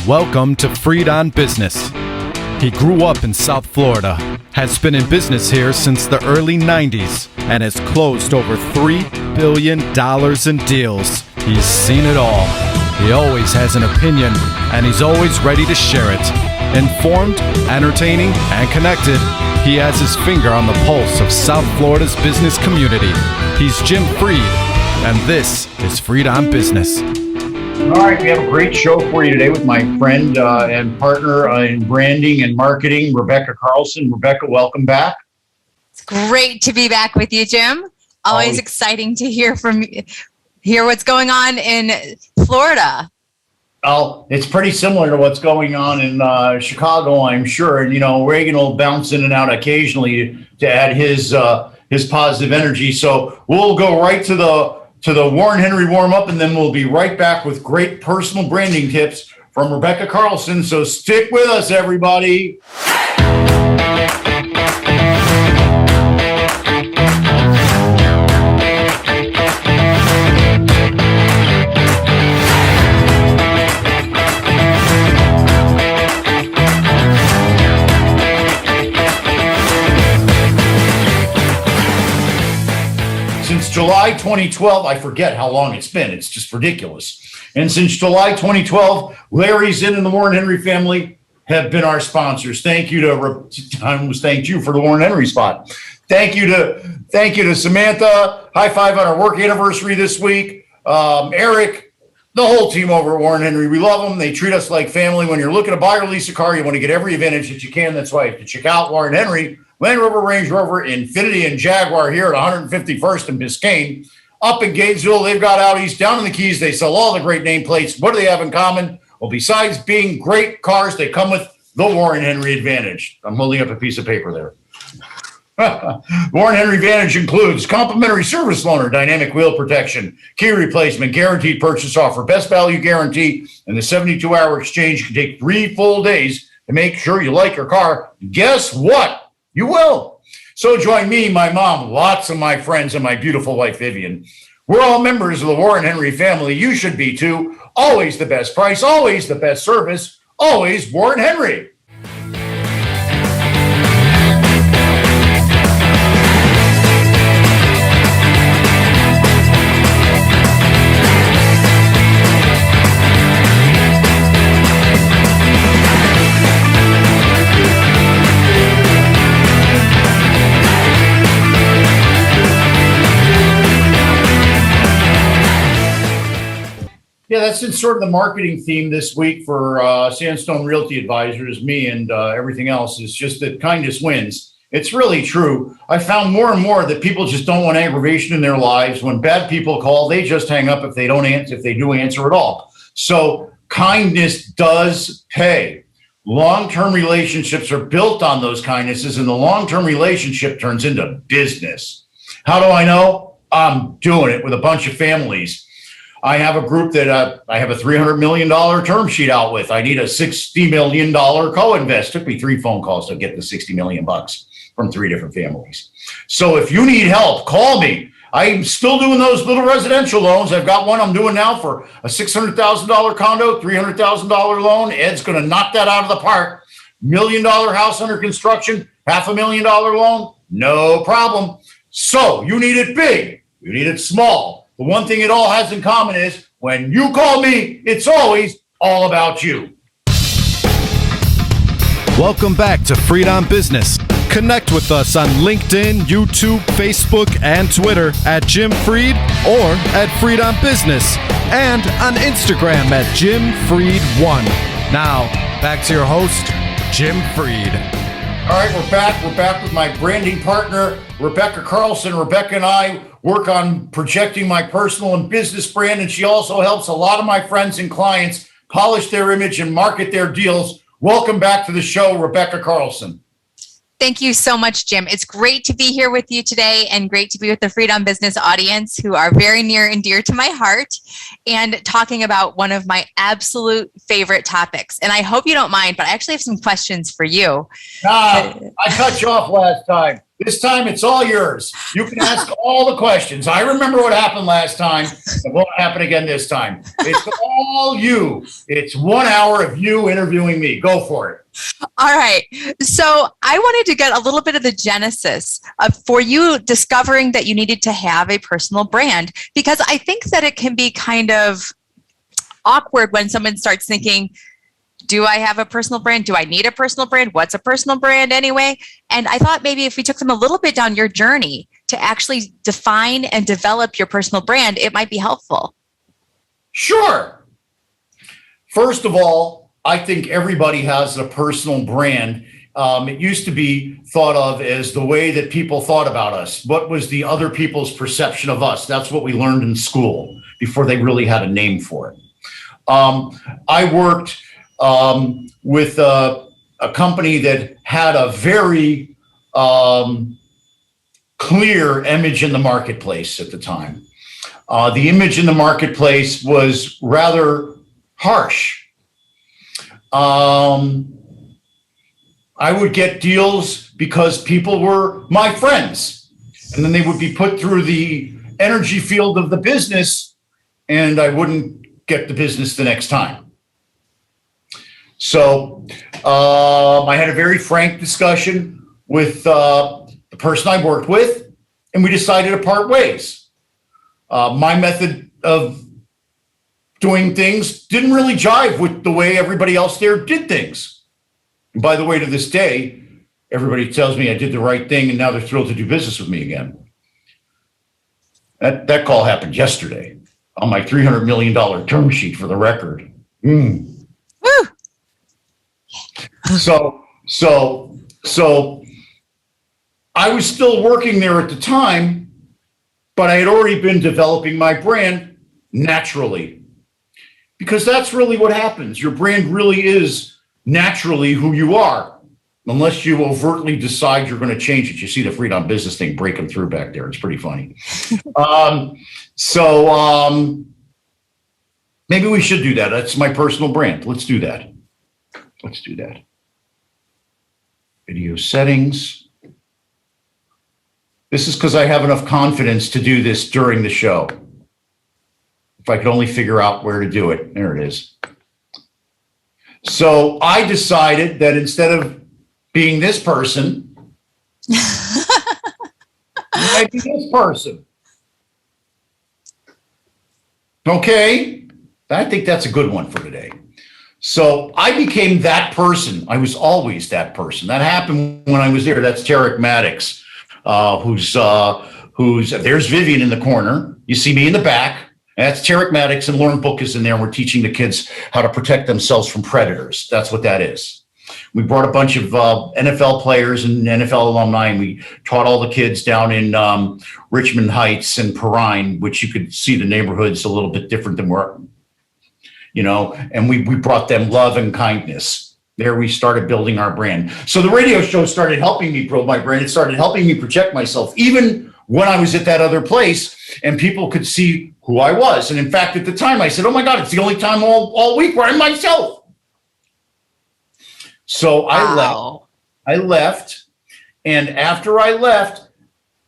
Welcome to Freed on Business. He grew up in South Florida, has been in business here since the early 90s, and has closed over $3 billion in deals. He's seen it all. He always has an opinion, and he's always ready to share it. Informed, entertaining, and connected, he has his finger on the pulse of South Florida's business community. He's Jim Freed, and this is Freed on Business. All right, we have a great show for you today with my friend and partner in branding and marketing, Rebekah Carlson. Rebekah, welcome back. It's great to be back with you, Jim. Always exciting to hear what's going on in Florida. Oh, it's pretty similar to what's going on in Chicago, I'm sure. And, you know, Reagan will bounce in and out occasionally to add his positive energy. So we'll go right to the Warren Henry warm-up, and then we'll be right back with great personal branding tips from Rebekah Carlson. So stick with us, everybody. Since July 2012, I forget how long it's been. It's just ridiculous. And since July 2012, Larry Zinn and the Warren Henry family have been our sponsors. Thank you to, I almost thanked you for the Warren Henry spot. Thank you to Samantha. High five on our work anniversary this week. Eric, the whole team over at Warren Henry. We love them. They treat us like family. When you're looking to buy or lease a car, you want to get every advantage that you can. That's why you have to check out Warren Henry. Land Rover, Range Rover, Infiniti, and Jaguar here at 151st and Biscayne. Up in Gainesville, they've got Audis. Down in the Keys, they sell all the great nameplates. What do they have in common? Well, besides being great cars, they come with the Warren Henry Advantage. I'm holding up a piece of paper there. Warren Henry Advantage includes complimentary service loaner, dynamic wheel protection, key replacement, guaranteed purchase offer, best value guarantee, and the 72-hour exchange can take 3 full days to make sure you like your car. Guess what? You will. So join me, my mom, lots of my friends, and my beautiful wife, Vivian. We're all members of the Warren Henry family. You should be too. Always the best price, always the best service, always Warren Henry. Yeah, that's in sort of the marketing theme this week for Sandstone Realty Advisors, me and everything else. Is just that kindness wins. It's really true. I found more and more that people just don't want aggravation in their lives. When bad people call, they just hang up if they don't answer, if they do answer at all. So kindness does pay. Long-term relationships are built on those kindnesses, and the long-term relationship turns into business. How do I know? I'm doing it with a bunch of families. I have a group that I have a $300 million term sheet out with. I need a $60 million co-invest. Took me 3 phone calls to get the $60 million from 3 different families. So if you need help, call me. I'm still doing those little residential loans. I've got one I'm doing now for a $600,000 condo, $300,000 loan. Ed's going to knock that out of the park. $1 million house under construction, $500,000 loan, no problem. So you need it big, you need it small. The one thing it all has in common is when you call me, it's always all about you. Welcome back to Freed on Business. Connect with us on LinkedIn, YouTube, Facebook, and Twitter at Jim Freed or at Freed on Business, and on Instagram at Jim Freed1. Now, back to your host, Jim Freed. All right, we're back. We're back with my branding partner, Rebekah Carlson. Rebekah and I work on projecting my personal and business brand, and she also helps a lot of my friends and clients polish their image and market their deals. Welcome back to the show, Rebekah Carlson. Thank you so much, Jim. It's great to be here with you today and great to be with the Freedom Business audience who are very near and dear to my heart and talking about one of my absolute favorite topics. And I hope you don't mind, but I actually have some questions for you. I cut you off last time. This time it's all yours. You can ask all the questions. I remember what happened last time. It won't happen again this time. It's all you. It's 1 hour of you interviewing me. Go for it. All right. So I wanted to get a little bit of the genesis of for you discovering that you needed to have a personal brand, because I think that it can be kind of awkward when someone starts thinking, do I have a personal brand? Do I need a personal brand? What's a personal brand anyway? And I thought maybe if we took them a little bit down your journey to actually define and develop your personal brand, it might be helpful. Sure. First of all, I think everybody has a personal brand. It used to be thought of as the way that people thought about us. What was the other people's perception of us? That's what we learned in school before they really had a name for it. I worked with a company that had a very clear image in the marketplace at the time. The image in the marketplace was rather harsh. I would get deals because people were my friends, and then they would be put through the energy field of the business, and I wouldn't get the business the next time. So I had a very frank discussion with the person I worked with, and we decided to part ways. My method of doing things didn't really jive with the way everybody else there did things. And by the way, to this day, everybody tells me I did the right thing, and now they're thrilled to do business with me again. That call happened yesterday on my $300 million term sheet, for the record. Woo! So I was still working there at the time, but I had already been developing my brand naturally, because that's really what happens. Your brand really is naturally who you are, unless you overtly decide you're going to change it. You see the Freedom Business thing breaking through back there. It's pretty funny. Maybe we should do that. That's my personal brand. Let's do that. Video settings. This is because I have enough confidence to do this during the show. If I could only figure out where to do it. There it is. So I decided that instead of being this person, I'd be this person. Okay? I think that's a good one for today. So I became that person. I was always that person. That happened when I was there. That's Tarek Maddox, who's there's Vivian in the corner. You see me in the back. That's Tarek Maddox, and Lauren Book is in there. And we're teaching the kids how to protect themselves from predators. That's what that is. We brought a bunch of NFL players and NFL alumni, and we taught all the kids down in Richmond Heights and Perrine, which you could see the neighborhoods a little bit different than we're, and we brought them love and kindness. There we started building our brand. So the radio show started helping me build my brand. It started helping me project myself, even when I was at that other place and people could see who I was. And in fact, at the time I said, oh my God, it's the only time all week where I'm myself. So Wow. I left. And after I left,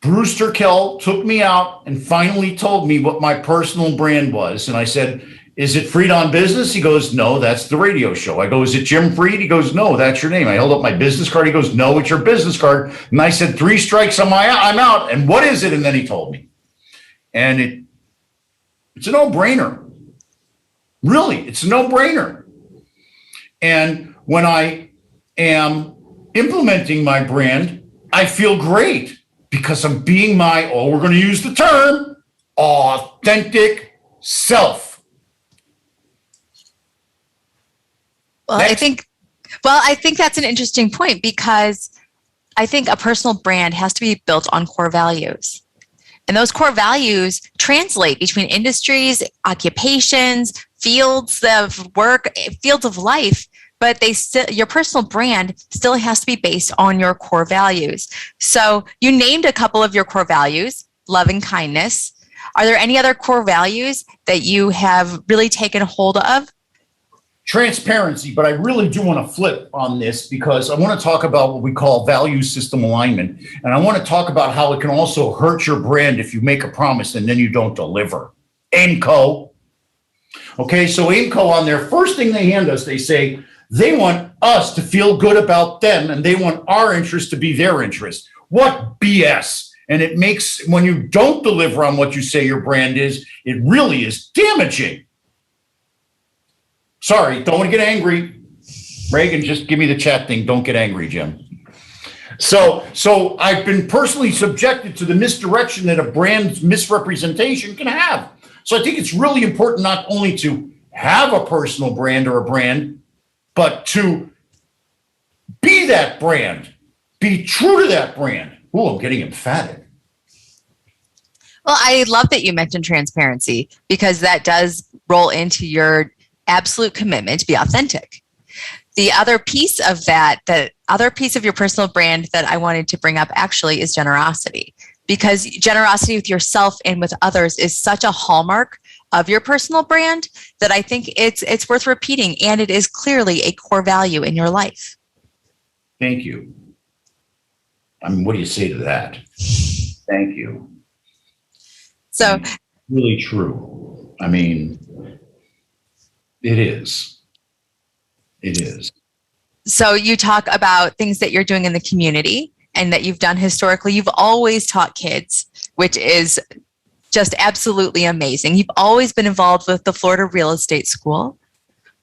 Brewster Kell took me out and finally told me what my personal brand was. And I said, is it Freed on Business? He goes, no, that's the radio show. I go, is it Jim Freed? He goes, no, that's your name. I held up my business card. He goes, no, it's your business card. And I said, 3 strikes, I'm out. And what is it? And then he told me. And it's a no-brainer. Really, it's a no-brainer. And when I am implementing my brand, I feel great because I'm being my, we're going to use the term, authentic self. Well, I think that's an interesting point, because I think a personal brand has to be built on core values. And those core values translate between industries, occupations, fields of work, fields of life. but your personal brand still has to be based on your core values. So you named a couple of your core values, love and kindness. Are there any other core values that you have really taken hold of? Transparency, but I really do want to flip on this because I want to talk about what we call value system alignment. And I want to talk about how it can also hurt your brand if you make a promise and then you don't deliver. Aimco. Okay, so Aimco, on their first thing they hand us, they say they want us to feel good about them and they want our interest to be their interest. What BS. And it makes, when you don't deliver on what you say your brand is, it really is damaging. Sorry, don't want to get angry. Reagan, just give me the chat thing. Don't get angry, Jim. So I've been personally subjected to the misdirection that a brand's misrepresentation can have. So I think it's really important not only to have a personal brand or a brand, but to be that brand, be true to that brand. Oh, I'm getting emphatic. Well, I love that you mentioned transparency because that does roll into your absolute commitment to be authentic. The other piece of that, the other piece of your personal brand that I wanted to bring up actually is generosity, because generosity with yourself and with others is such a hallmark of your personal brand that I think it's worth repeating, and it is clearly a core value in your life. Thank you. I mean, what do you say to that? Thank you. So really true. I mean, it is. It is. So you talk about things that you're doing in the community and that you've done historically. You've always taught kids, which is just absolutely amazing. You've always been involved with the Florida Real Estate School,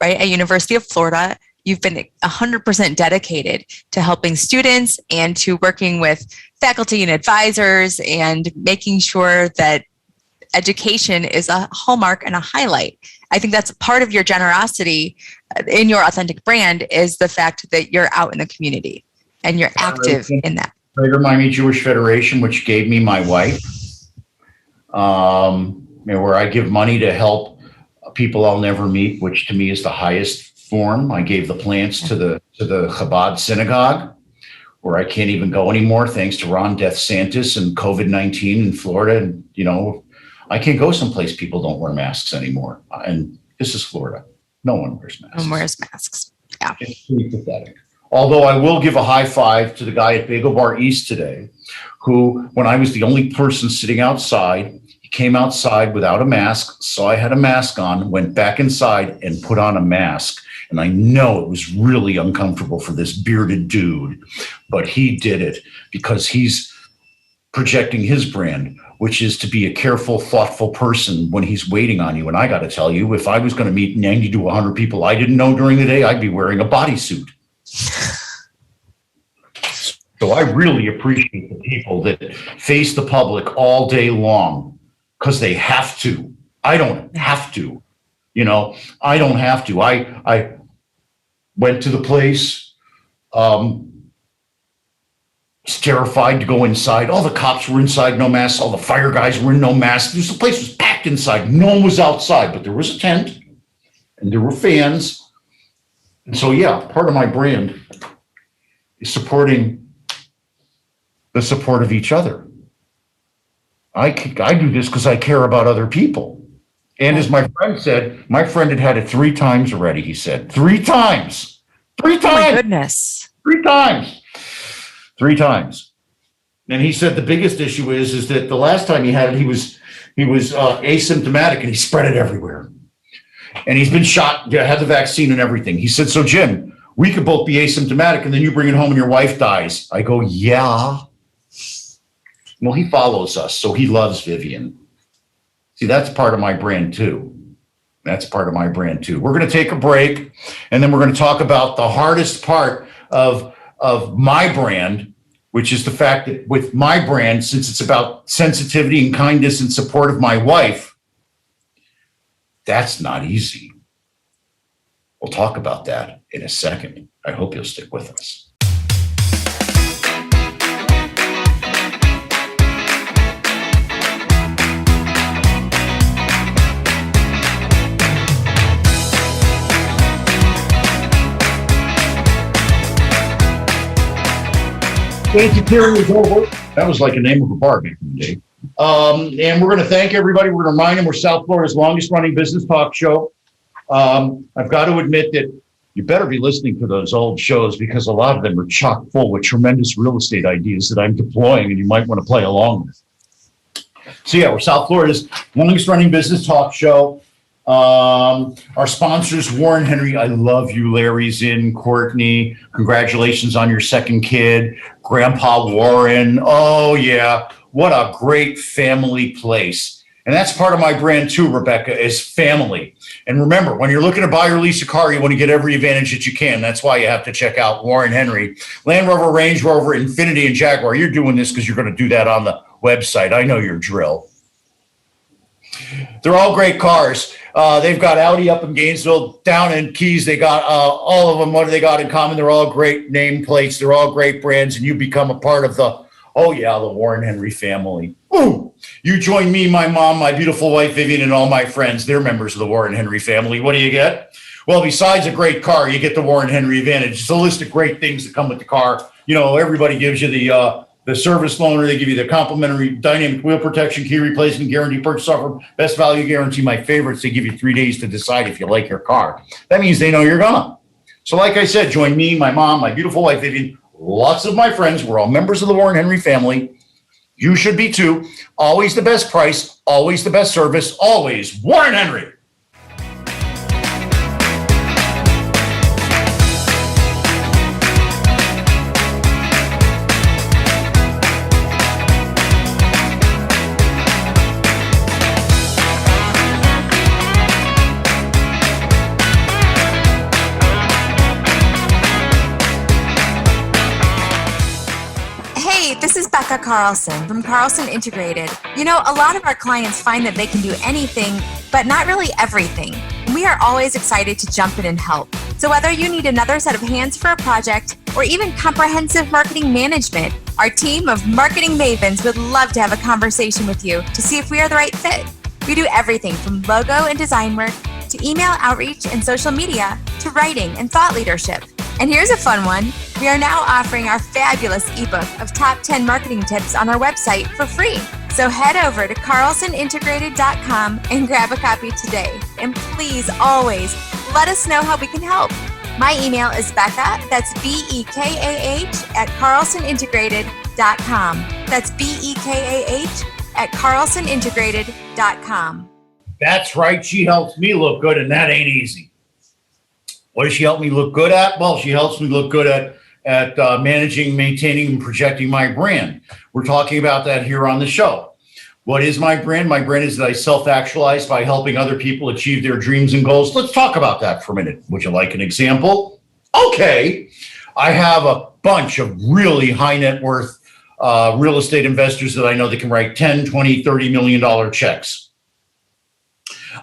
right, at University of Florida. You've been 100% dedicated to helping students and to working with faculty and advisors and making sure that education is a hallmark and a highlight. I think that's part of your generosity in your authentic brand is the fact that you're out in the community and you're active in that. Greater Miami Jewish Federation, which gave me my wife, where I give money to help people I'll never meet, which to me is the highest form. I gave the plants to the Chabad synagogue, where I can't even go anymore thanks to Ron DeSantis and COVID-19 in Florida. And, I can't go someplace people don't wear masks anymore. And this is Florida. No one wears masks. No one wears masks. Yeah. It's pretty pathetic. Although I will give a high five to the guy at Bagel Bar East today, who, when I was the only person sitting outside, he came outside without a mask, saw I had a mask on, went back inside and put on a mask. And I know it was really uncomfortable for this bearded dude, but he did it because he's projecting his brand, which is to be a careful, thoughtful person when he's waiting on you. And I got to tell you, if I was going to meet 90 to 100 people I didn't know during the day, I'd be wearing a bodysuit. So I really appreciate the people that face the public all day long because they have to. I don't have to. I don't have to. I went to the place, was terrified to go inside. All the cops were inside, no masks. All the fire guys were in no masks. The place was packed inside. No one was outside, but there was a tent and there were fans. And so, yeah, part of my brand is supporting the support of each other. I do this because I care about other people. And as my friend said, my friend had it 3 times already, he said. 3 times. 3 times. Oh my goodness. 3 times. 3 times. And he said the biggest issue is that the last time he had it, he was asymptomatic and he spread it everywhere. And he's been shot, had the vaccine and everything. He said, so Jim, we could both be asymptomatic and then you bring it home and your wife dies. I go, yeah. Well, he follows us, so he loves Vivian. See, that's part of my brand too. That's part of my brand too. We're going to take a break and then we're going to talk about the hardest part of my brand, which is the fact that with my brand, since it's about sensitivity and kindness and support of my wife, that's not easy. We'll talk about that in a second. I hope you'll stick with us. Anti-Tyranny is over. That was like a name of a bar back in the day. And we're going to thank everybody. We're going to remind them we're South Florida's longest running business talk show. I've got to admit that you better be listening to those old shows because a lot of them are chock full with tremendous real estate ideas that I'm deploying and you might want to play along with. So yeah, we're South Florida's longest running business talk show. Our sponsors, Warren Henry. I love you, Larry's in. Courtney, congratulations on your second kid. Grandpa Warren. Oh yeah, what a great family place. And that's part of my brand too, Rebekah, is family. And remember, when you're looking to buy or lease a car, you want to get every advantage that you can. That's why you have to check out Warren Henry. Land Rover, Range Rover, Infiniti, and Jaguar. You're doing this because you're going to do that on the website. I know your drill. They're all great cars. They've got Audi up in Gainesville, down in Keys. They got all of them. What do they got in common? They're all great nameplates. They're all great brands, and you become a part of the Warren Henry family. Ooh, you join me, my mom, my beautiful wife, Vivian, and all my friends. They're members of the Warren Henry family. What do you get? Well, besides a great car, you get the Warren Henry Advantage. It's a list of great things that come with the car. You know, everybody gives you the service loaner. They give you the complimentary dynamic wheel protection, key replacement guarantee, purchase offer, best value guarantee. My favorites, they give you 3 days to decide if you like your car. That means they know you're gonna. So like I said, join me, my mom, my beautiful wife, Vivian, lots of my friends. We're all members of the Warren Henry family. You should be too. Always the best price, always the best service, always Warren Henry. This is Rebekah Carlson from Carlson Integrated. You know, a lot of our clients find that they can do anything, but not really everything. We are always excited to jump in and help. So whether you need another set of hands for a project or even comprehensive marketing management, our team of marketing mavens would love to have a conversation with you to see if we are the right fit. We do everything from logo and design work to email outreach and social media to writing and thought leadership. And here's a fun one. We are now offering our fabulous ebook of top 10 marketing tips on our website for free. So head over to carlsonintegrated.com and grab a copy today. And please always let us know how we can help. My email is Becca, that's BEKAH at carlsonintegrated.com. That's BEKAH at carlsonintegrated.com. That's right. She helps me look good, and that ain't easy. What does she help me look good at? Well, she helps me look good at managing, maintaining, and projecting my brand. We're talking about that here on the show. What is my brand? My brand is that I self-actualize by helping other people achieve their dreams and goals. Let's talk about that for a minute. Would you like an example? Okay. I have a bunch of really high net worth real estate investors that I know that can write $10, $20, $30 million checks.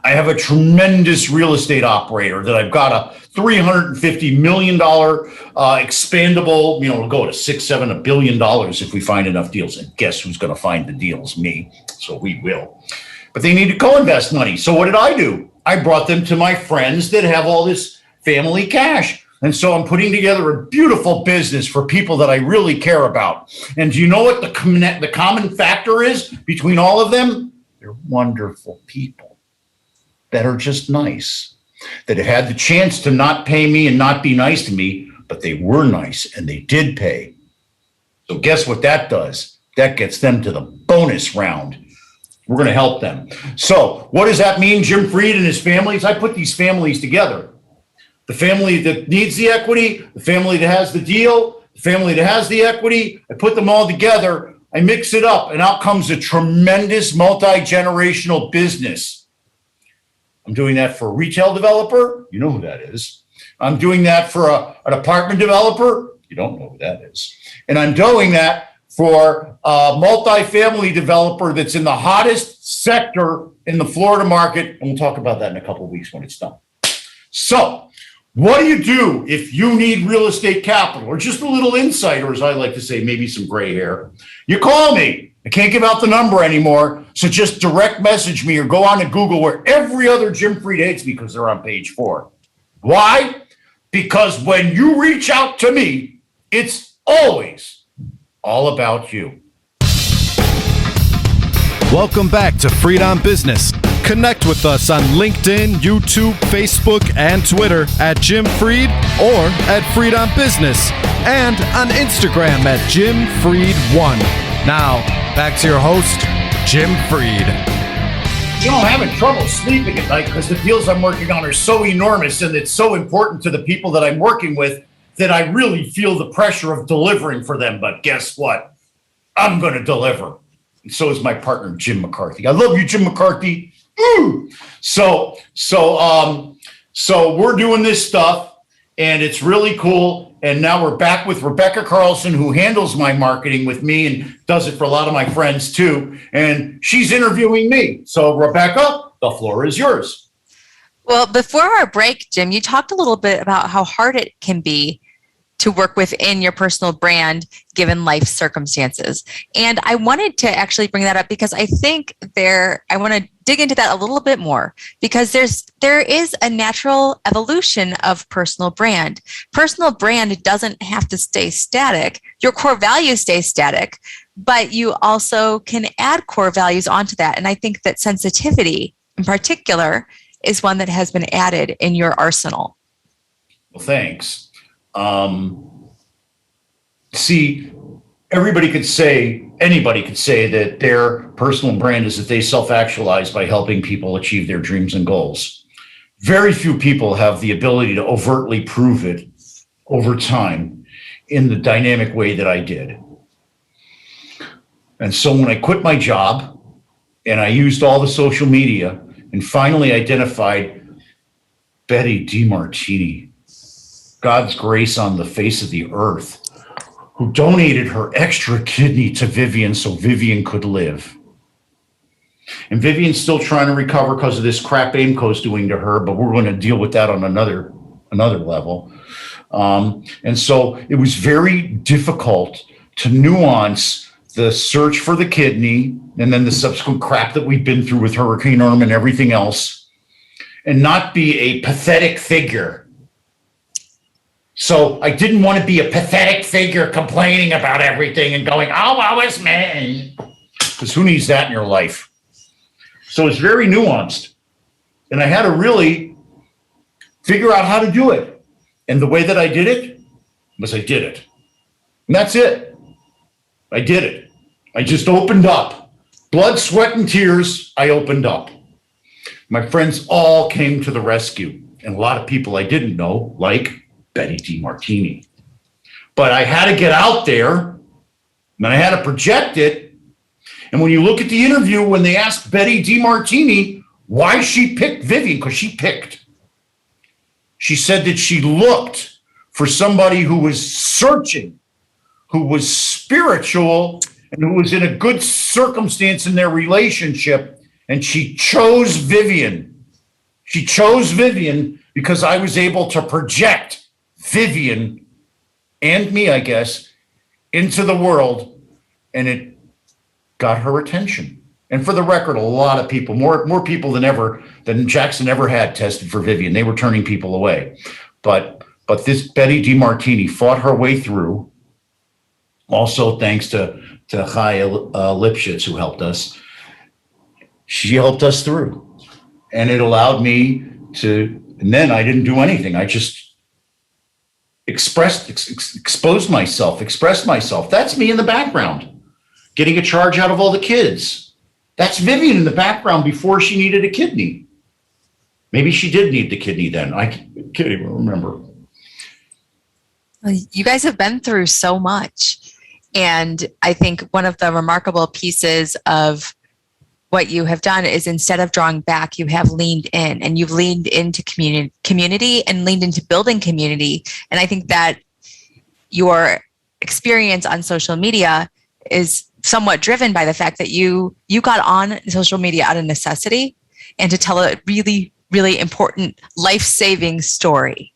I have a tremendous real estate operator that I've got a $350 million expandable, it'll go to $6, $7, $1 billion if we find enough deals. And guess who's going to find the deals? Me. So we will. But they need to co-invest money. So what did I do? I brought them to my friends that have all this family cash. And so I'm putting together a beautiful business for people that I really care about. And do you know what the common factor is between all of them? They're wonderful people that are just nice, that have had the chance to not pay me and not be nice to me, but they were nice and they did pay. So guess what that does? That gets them to the bonus round. We're going to help them. So what does that mean, Jim Fried and his families? I put these families together. The family that needs the equity, the family that has the deal, the family that has the equity. I put them all together. I mix it up, and out comes a tremendous multi-generational business. I'm doing that for a retail developer. You know who that is. I'm doing that for an apartment developer. You don't know who that is. And I'm doing that for a multifamily developer that's in the hottest sector in the Florida market. And we'll talk about that in a couple of weeks when it's done. So what do you do if you need real estate capital or just a little insight, or as I like to say, maybe some gray hair? You call me. I can't give out the number anymore, so just direct message me or go on to Google where every other Jim Fried hates me because they're on page 4. Why? Because when you reach out to me, it's always all about you. Welcome back to Freed on Business. Connect with us on LinkedIn, YouTube, Facebook, and Twitter at Jim Freed or at Freed on Business, and on Instagram at Jim Freed1. Now, back to your host, Jim Freed. You know, I'm having trouble sleeping at night because the deals I'm working on are so enormous and it's so important to the people that I'm working with that I really feel the pressure of delivering for them. But guess what? I'm going to deliver. And so is my partner, Jim McCarthy. I love you, Jim McCarthy. Ooh. So we're doing this stuff and it's really cool. And now we're back with Rebekah Carlson, who handles my marketing with me and does it for a lot of my friends too. And she's interviewing me. So Rebekah, the floor is yours. Well, before our break, Jim, you talked a little bit about how hard it can be to work within your personal brand given life circumstances. And I wanted to actually bring that up because I think I want to dig into that a little bit more because there is a natural evolution of personal brand. Personal brand doesn't have to stay static. Your core values stay static, but you also can add core values onto that. And I think that sensitivity in particular is one that has been added in your arsenal. Well, thanks. See, anybody could say that their personal brand is that they self-actualize by helping people achieve their dreams and goals. Very few people have the ability to overtly prove it over time in the dynamic way that I did. And so when I quit my job and I used all the social media and finally identified Betty DiMartini, God's grace on the face of the earth, who donated her extra kidney to Vivian so Vivian could live. And Vivian's still trying to recover because of this crap Aimco's doing to her, but we're going to deal with that on another level. And so it was very difficult to nuance the search for the kidney and then the subsequent crap that we've been through with Hurricane Irma and everything else, and not be a pathetic figure. So I didn't want to be a pathetic figure complaining about everything and going, oh, well, it's me. Because who needs that in your life? So it's very nuanced. And I had to really figure out how to do it. And the way that I did it was I did it. And that's it. I did it. I just opened up. Blood, sweat, and tears, I opened up. My friends all came to the rescue. And a lot of people I didn't know, like Betty DiMartini. But I had to get out there and I had to project it. And when you look at the interview, when they asked Betty DiMartini why she picked Vivian, because she picked, she said that she looked for somebody who was searching, who was spiritual, and who was in a good circumstance in their relationship. And she chose Vivian. She chose Vivian because I was able to project Vivian and me, I guess, into the world, and it got her attention. And for the record, a lot of people, more people than Jackson ever had tested for Vivian. They were turning people away. But this Betty DiMartini fought her way through. Also, thanks to Chaya Lipschitz, who helped us. She helped us through. And it allowed me to, and then I didn't do anything. I just exposed myself, expressed myself. That's me in the background, getting a charge out of all the kids. That's Vivian in the background before she needed a kidney. Maybe she did need the kidney then. I can't even remember. You guys have been through so much. And I think one of the remarkable pieces of what you have done is instead of drawing back, you have leaned in, and you've leaned into community and leaned into building community. And I think that your experience on social media is somewhat driven by the fact that you got on social media out of necessity and to tell a really, really important life-saving story.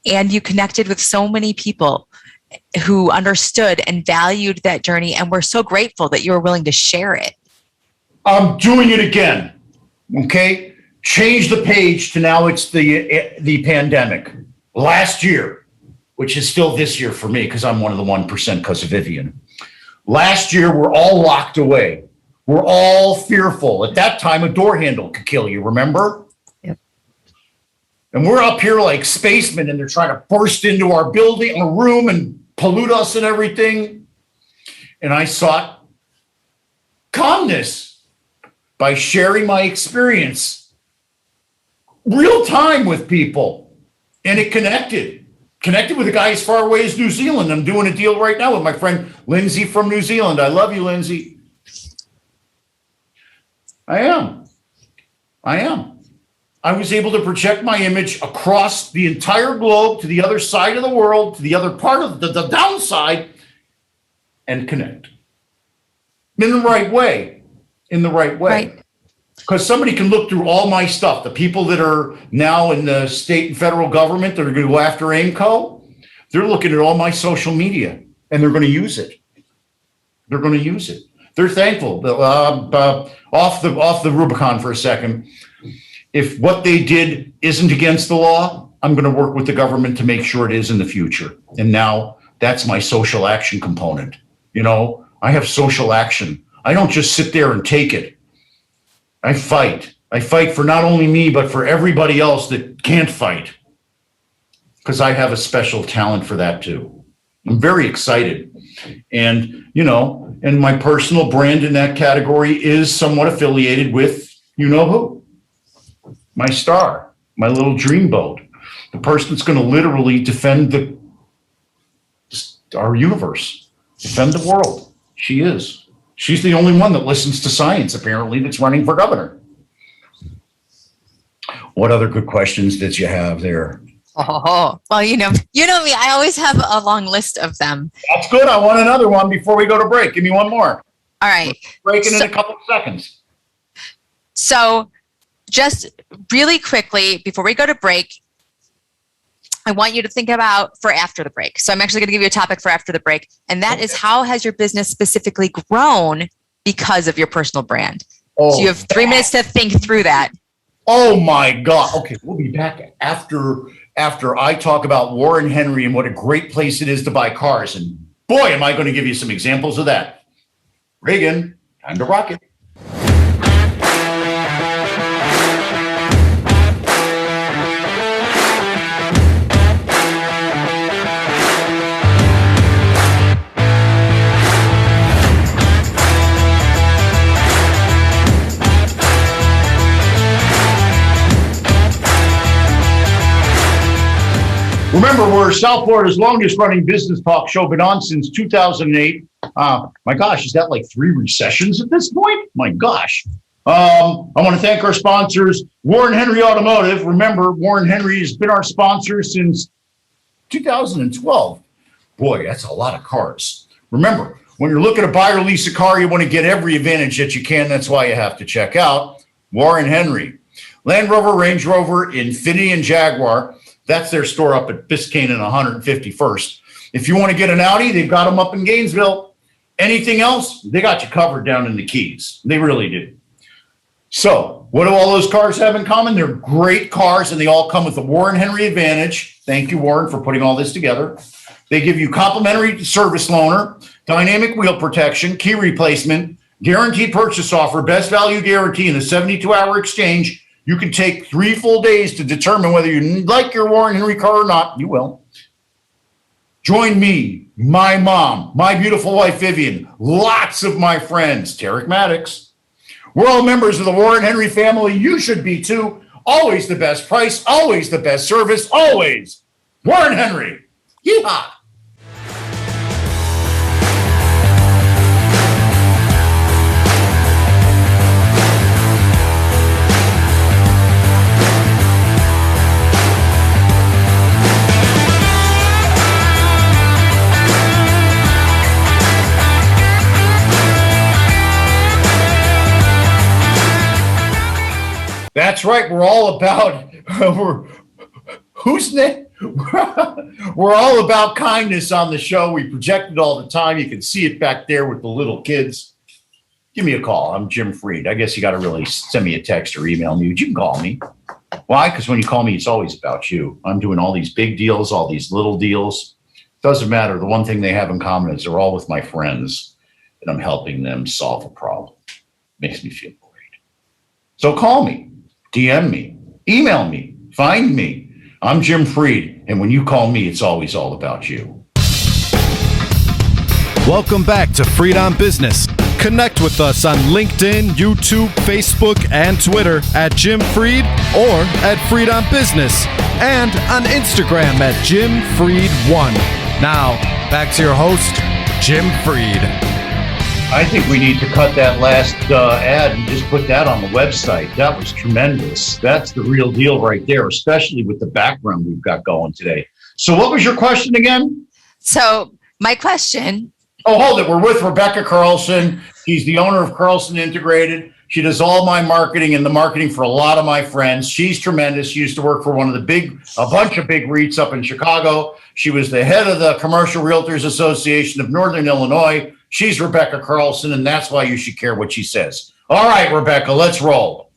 And you connected with so many people who understood and valued that journey, and we're so grateful that you were willing to share it. I'm doing it again. Okay, change the page to now it's the pandemic. Last year which is still this year for me because I'm one of the 1% because of Vivian. Last year, we're all locked away. We're all fearful. At that time, a door handle could kill you, remember? Yep. And we're up here like spacemen, and they're trying to burst into our building, our room, and pollute us and everything. And I sought calmness by sharing my experience real time with people. And it connected with a guy as far away as New Zealand. I'm doing a deal right now with my friend Lindsay from New Zealand. I love you, Lindsay. I am. I was able to project my image across the entire globe to the other side of the world, to the other part of the downside, and connect in the right way. Right. Because somebody can look through all my stuff. The people that are now in the state and federal government that are going to go after AIMCO, they're looking at all my social media and they're going to use it. They're thankful. Off the Rubicon for a second. If what they did isn't against the law, I'm going to work with the government to make sure it is in the future. And now that's my social action component. I have social action. I don't just sit there and take it. I fight. I fight for not only me, but for everybody else that can't fight. Because I have a special talent for that too. I'm very excited. And, and my personal brand in that category is somewhat affiliated with who. My star, my little dreamboat, the person that's going to literally defend our universe, defend the world. She is. She's the only one that listens to science, apparently, that's running for governor. What other good questions did you have there? Oh, well, you know me. I always have a long list of them. That's good. I want another one before we go to break. Give me one more. All right. Breaking in a couple of seconds. So just really quickly, before we go to break, I want you to think about for after the break. So I'm actually going to give you a topic for after the break. And that is, how has your business specifically grown because of your personal brand? So you have 3 minutes to think through that. Oh my God. Okay, we'll be back after I talk about Warren Henry and what a great place it is to buy cars. And boy, am I going to give you some examples of that. Reagan, time to rock it. Remember, we're South Florida's longest running business talk show, been on since 2008. My gosh, is that like 3 recessions at this point? My gosh. I want to thank our sponsors, Warren Henry Automotive. Remember, Warren Henry has been our sponsor since 2012. Boy, that's a lot of cars. Remember, when you're looking to buy or lease a car, you want to get every advantage that you can. That's why you have to check out Warren Henry. Land Rover, Range Rover, Infiniti, and Jaguar. That's their store up at Biscayne and 151st. If you want to get an Audi, they've got them up in Gainesville. Anything else, they got you covered down in the Keys. They really do. So what do all those cars have in common? They're great cars, and they all come with the Warren Henry Advantage. Thank you, Warren, for putting all this together. They give you complimentary service loaner, dynamic wheel protection, key replacement, guaranteed purchase offer, best value guarantee, and a 72-hour exchange. You can take 3 full days to determine whether you like your Warren Henry car or not. You will. Join me, my mom, my beautiful wife, Vivian, lots of my friends, Tarek Maddox. We're all members of the Warren Henry family. You should be too. Always the best price, always the best service, always. Warren Henry. Yeehaw. That's right. We're all about who's name? We're all about kindness on the show. We project it all the time. You can see it back there with the little kids. Give me a call. I'm Jim Freed. I guess you got to really send me a text or email me, but you can call me. Why? Because when you call me, it's always about you. I'm doing all these big deals, all these little deals. Doesn't matter. The one thing they have in common is they're all with my friends, and I'm helping them solve a problem. Makes me feel great. So call me, DM me, email me, find me. I'm Jim Freed, and when you call me, it's always all about you. Welcome back to Freed on Business. Connect with us on LinkedIn, YouTube, Facebook, and Twitter at Jim Freed or at Freed on Business, and on Instagram at Jim Freed1. Now, back to your host, Jim Freed. I think we need to cut that last ad and just put that on the website. That was tremendous. That's the real deal right there, especially with the background we've got going today. So what was your question again? So my question. Oh, hold it. We're with Rebekah Carlson. She's the owner of Carlson Integrated. She does all my marketing and the marketing for a lot of my friends. She's tremendous. She used to work for a bunch of big REITs up in Chicago. She was the head of the Commercial Realtors Association of Northern Illinois. She's Rebekah Carlson, and that's why you should care what she says. All right, Rebekah, let's roll.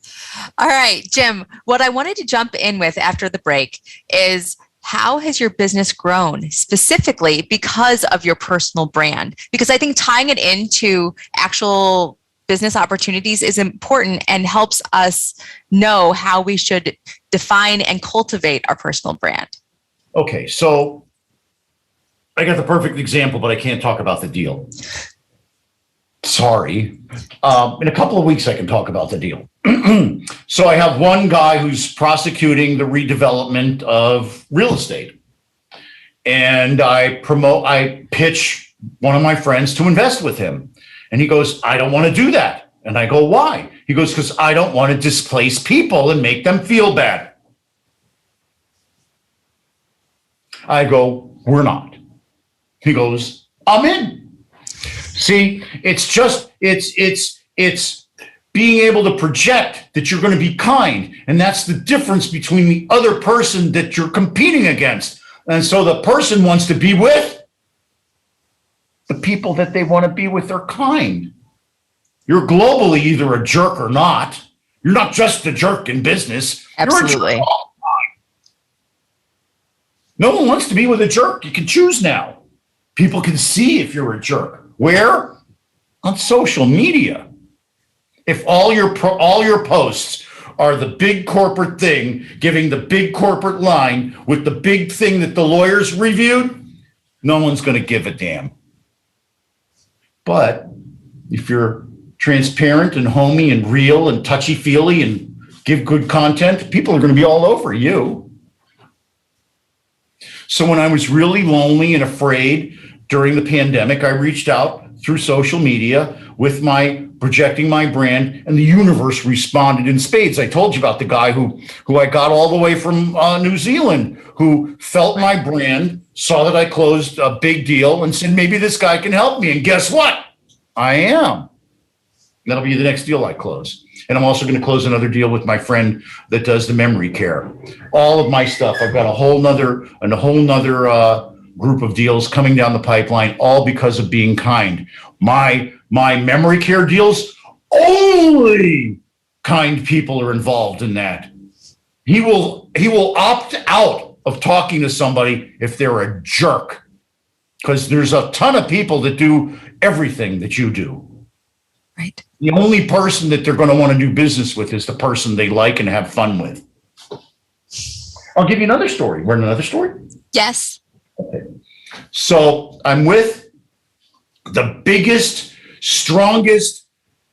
All right, Jim, what I wanted to jump in with after the break is, how has your business grown specifically because of your personal brand? Because I think tying it into actual business opportunities is important and helps us know how we should define and cultivate our personal brand. Okay, so I got the perfect example, but I can't talk about the deal. Sorry. In a couple of weeks, I can talk about the deal. So I have one guy who's prosecuting the redevelopment of real estate. And I pitch one of my friends to invest with him. And he goes, I don't want to do that. And I go, why? He goes, because I don't want to displace people and make them feel bad. I go, we're not. He goes, I'm in. See, it's being able to project that you're going to be kind. And that's the difference between the other person that you're competing against. And so the person wants to be with the people that they want to be with are kind. You're globally either a jerk or not. You're not just a jerk in business. Absolutely. You're a jerk all the time. No one wants to be with a jerk. You can choose now. People can see if you're a jerk. Where? On social media. If all your posts are the big corporate thing, giving the big corporate line with the big thing that the lawyers reviewed, no one's going to give a damn. But if you're transparent and homey and real and touchy-feely and give good content, people are going to be all over you. So when I was really lonely and afraid during the pandemic, I reached out through social media with projecting my brand, and the universe responded in spades. I told you about the guy who I got all the way from New Zealand, who felt my brand, saw that I closed a big deal, and said, maybe this guy can help me. And guess what? I am. That'll be the next deal I close. And I'm also going to close another deal with my friend that does the memory care. All of my stuff. I've got a whole nother group of deals coming down the pipeline, all because of being kind. My memory care deals, only kind people are involved in that. He will opt out of talking to somebody if they're a jerk, because there's a ton of people that do everything that you do. Right. The only person that they're going to want to do business with is the person they like and have fun with. I'll give you another story. Want another story? Yes. Okay. So I'm with the biggest, strongest,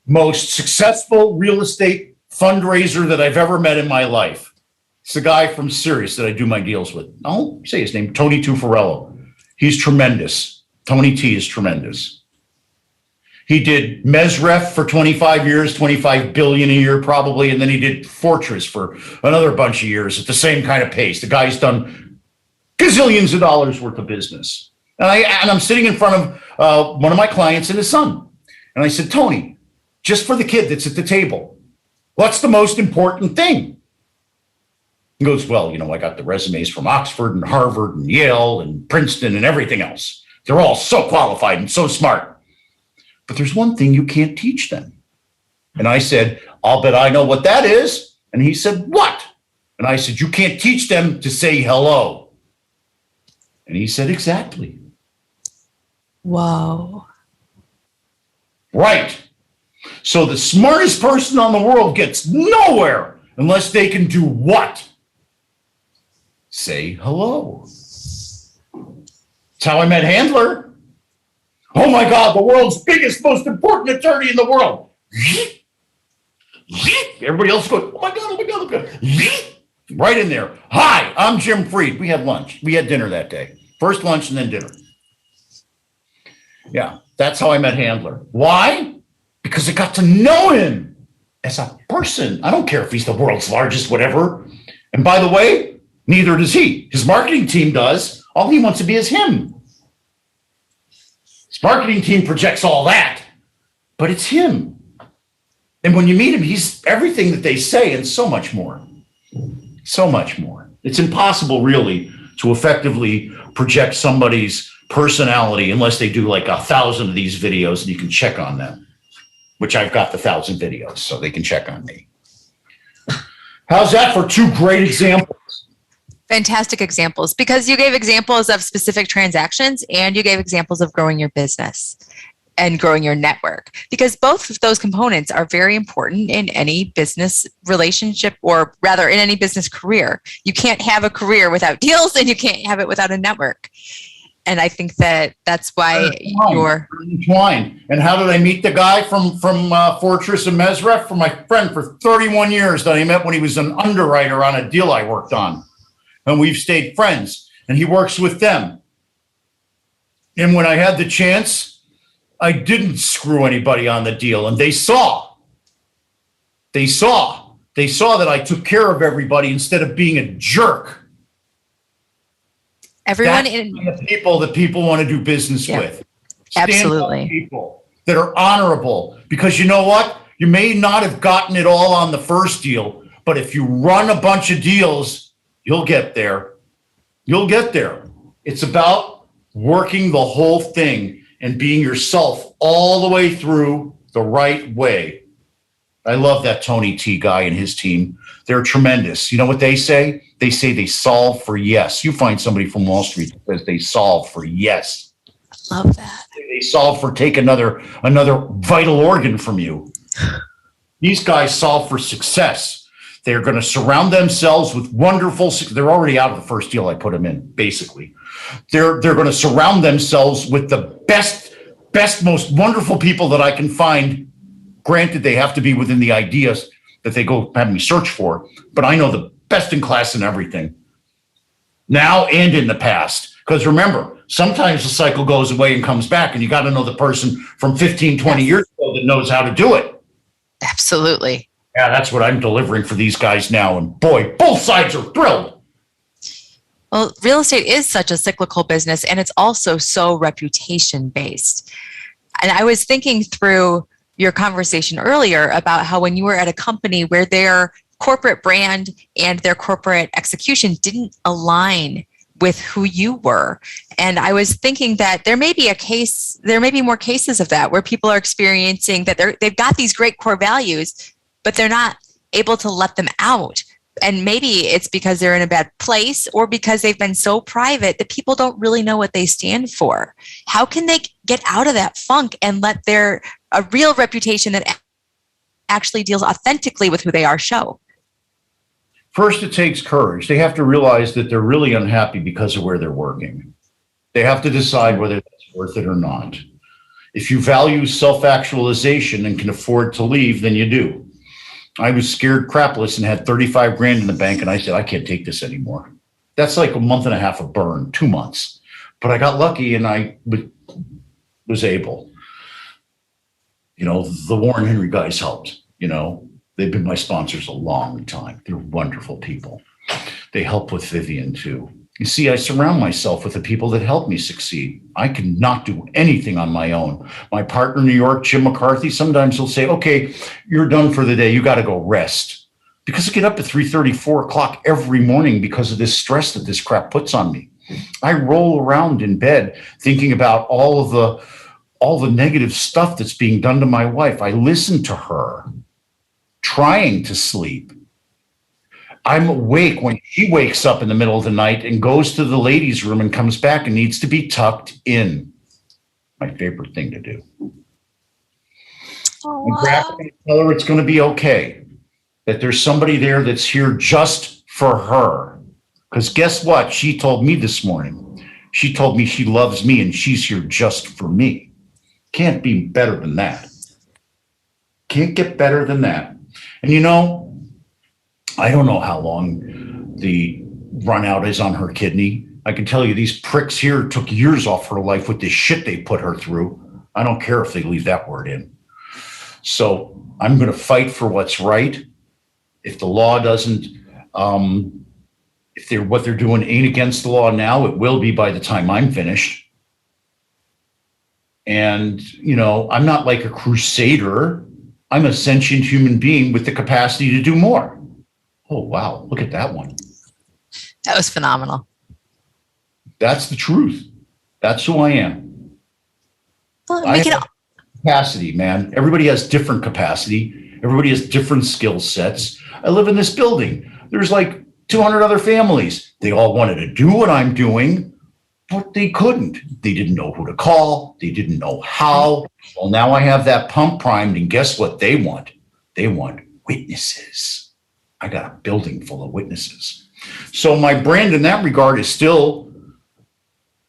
most successful real estate fundraiser that I've ever met in my life. It's the guy from Sirius that I do my deals with. I'll say his name, Tony Tufarello. He's tremendous. Tony T is tremendous. He did Mesref for 25 years, 25 billion a year probably, and then he did Fortress for another bunch of years at the same kind of pace. The guy's done gazillions of dollars worth of business. And I'm sitting in front of one of my clients and his son. And I said, Tony, just for the kid that's at the table, what's the most important thing? He goes, well, I got the resumes from Oxford and Harvard and Yale and Princeton and everything else. They're all so qualified and so smart. But there's one thing you can't teach them. And I said, I'll bet I know what that is. And he said, what? And I said, you can't teach them to say hello. And he said, exactly. Whoa. Right. So the smartest person on the world gets nowhere unless they can do what? Say hello. That's how I met Handler. Oh my God, the world's biggest, most important attorney in the world. Everybody else goes, oh my God, oh my God, oh my God. Right in there. Hi, I'm Jim Freed. We had lunch. We had dinner that day. First lunch and then dinner. Yeah, that's how I met Handler. Why? Because I got to know him as a person. I don't care if he's the world's largest, whatever. And by the way, neither does he. His marketing team does. All he wants to be is him. His marketing team projects all that, but it's him. And when you meet him, he's everything that they say and so much more. So much more. It's impossible, really, to effectively project somebody's personality unless they do like 1,000 of these videos and you can check on them, which I've got the 1,000 videos, so they can check on me. How's that for two great examples? Fantastic examples, because you gave examples of specific transactions and you gave examples of growing your business and growing your network, because both of those components are very important in any business relationship, or rather in any business career. You can't have a career without deals and you can't have it without a network. And I think that's why you're entwined. And how did I meet the guy from Fortress and Mesref? From my friend for 31 years that I met when he was an underwriter on a deal I worked on. And we've stayed friends, and he works with them. And when I had the chance, I didn't screw anybody on the deal, and they saw that I took care of everybody instead of being a jerk. Everyone That's the people that people want to do business with. Absolutely. People that are honorable, because you know what? You may not have gotten it all on the first deal, but if you run a bunch of deals, you'll get there. You'll get there. It's about working the whole thing and being yourself all the way through the right way. I love that Tony T guy and his team. They're tremendous. You know what they say? They say they solve for yes. You find somebody from Wall Street that says they solve for yes. I love that. They solve for take another vital organ from you. These guys solve for success. They're going to surround themselves with wonderful. They're already out of the first deal I put them in, basically. They're going to surround themselves with the best, most wonderful people that I can find. Granted, they have to be within the ideas that they go have me search for, but I know the best in class in everything, now and in the past. Because remember, sometimes the cycle goes away and comes back, and you got to know the person from 15, 20 years ago that knows how to do it. Absolutely. Yeah, that's what I'm delivering for these guys now. And boy, both sides are thrilled. Well, real estate is such a cyclical business, and it's also so reputation based. And I was thinking through your conversation earlier about how when you were at a company where their corporate brand and their corporate execution didn't align with who you were. And I was thinking that there may be more cases of that where people are experiencing that they've got these great core values, but they're not able to let them out. And maybe it's because they're in a bad place, or because they've been so private that people don't really know what they stand for. How can they get out of that funk and let a real reputation that actually deals authentically with who they are show? First, it takes courage. They have to realize that they're really unhappy because of where they're working. They have to decide whether that's worth it or not. If you value self-actualization and can afford to leave, then you do. I was scared crapless and had 35 grand in the bank, and I said, I can't take this anymore. That's like a month and a half of burn, 2 months. But I got lucky and I was able. You know, the Warren Henry guys helped. You know, they've been my sponsors a long time. They're wonderful people. They help with Vivian too. You see, I surround myself with the people that help me succeed. I cannot do anything on my own. My partner in New York, Jim McCarthy, sometimes he'll say, okay, you're done for the day. You got to go rest. Because I get up at 3:30, 4 o'clock every morning because of this stress that this crap puts on me. I roll around in bed thinking about all the negative stuff that's being done to my wife. I listen to her, trying to sleep. I'm awake when she wakes up in the middle of the night and goes to the ladies' room and comes back and needs to be tucked in. My favorite thing to do. Oh, And grab her and tell her it's going to be okay, that there's somebody there that's here just for her. Because guess what? She told me this morning. She told me she loves me and she's here just for me. Can't be better than that. Can't get better than that. And you know, I don't know how long the run out is on her kidney. I can tell you these pricks here took years off her life with this shit they put her through. I don't care if they leave that word in. So I'm going to fight for what's right. If the law doesn't, if what they're doing ain't against the law now, it will be by the time I'm finished. And, you know, I'm not like a crusader. I'm a sentient human being with the capacity to do more. Oh, wow. Look at that one. that was phenomenal. That's the truth. That's who I am. Well, I we can. have capacity, man. Everybody has different capacity. Everybody has different skill sets. I live in this building. There's like 200 other families. They all wanted to do what I'm doing, but they couldn't. They didn't know who to call. They didn't know how. Well, now I have that pump primed, and guess what they want? They want witnesses. I got a building full of witnesses. So my brand in that regard is still